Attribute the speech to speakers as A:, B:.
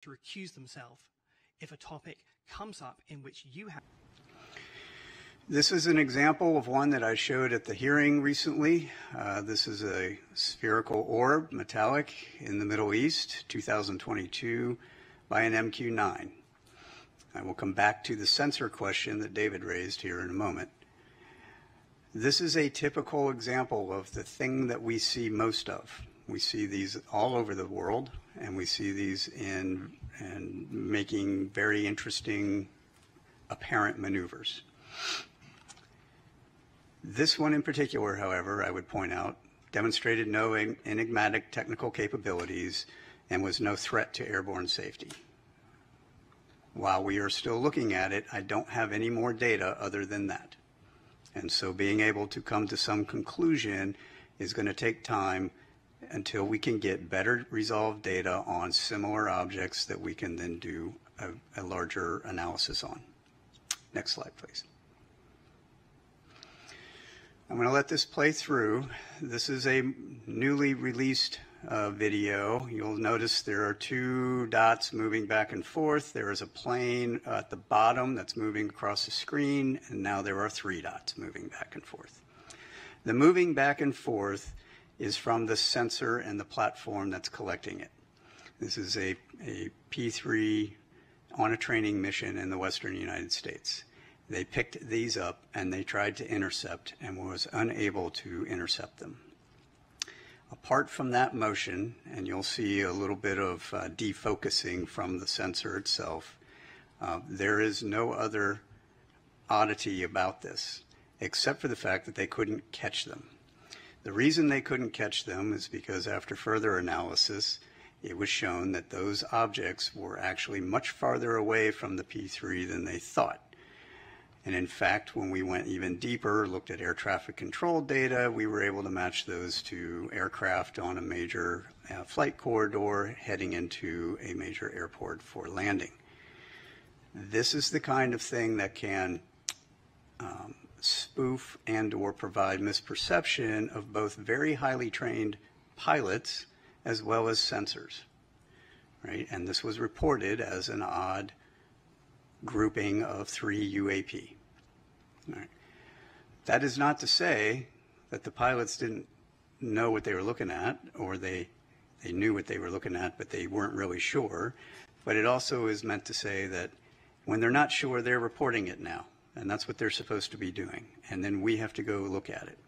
A: to recuse themselves if a topic comes up in which you have.
B: This is an example of one that I showed at the hearing recently. This is a spherical orb, metallic, in the Middle East, 2022, by an MQ-9. I will come back to the sensor question that David raised here in a moment. This is a typical example of the thing that we see most of. We see these all over the world, and we see these in making very interesting apparent maneuvers. This one in particular, however, I would point out, demonstrated no enigmatic technical capabilities and was no threat to airborne safety. While we are still looking at it, I don't have any more data other than that. And so being able to come to some conclusion is going to take time until we can get better resolved data on similar objects that we can then do a larger analysis on. Next slide, please. I'm going to let this play through. This is a newly released video. You'll notice there are two dots moving back and forth. There is a plane at the bottom that's moving across the screen, and now there are three dots moving back and forth. The moving back and forth is from the sensor and the platform that's collecting it. This is a P3 on a training mission in the Western United States. They picked these up and they tried to intercept and was unable to intercept them. Apart from that motion, and you'll see a little bit of defocusing from the sensor itself, there is no other oddity about this, except for the fact that they couldn't catch them. The reason they couldn't catch them is because after further analysis, it was shown that those objects were actually much farther away from the P3 than they thought. And in fact, when we went even deeper, looked at air traffic control data, we were able to match those to aircraft on a major flight corridor heading into a major airport for landing. This is the kind of thing that can spoof and or provide misperception of both very highly trained pilots as well as sensors, right? And this was reported as an odd grouping of 3 UAP. All right. That is not to say that the pilots didn't know what they were looking at, or they knew what they were looking at, but they weren't really sure. But it also is meant to say that when they're not sure, they're reporting it now. And that's what they're supposed to be doing. And then we have to go look at it.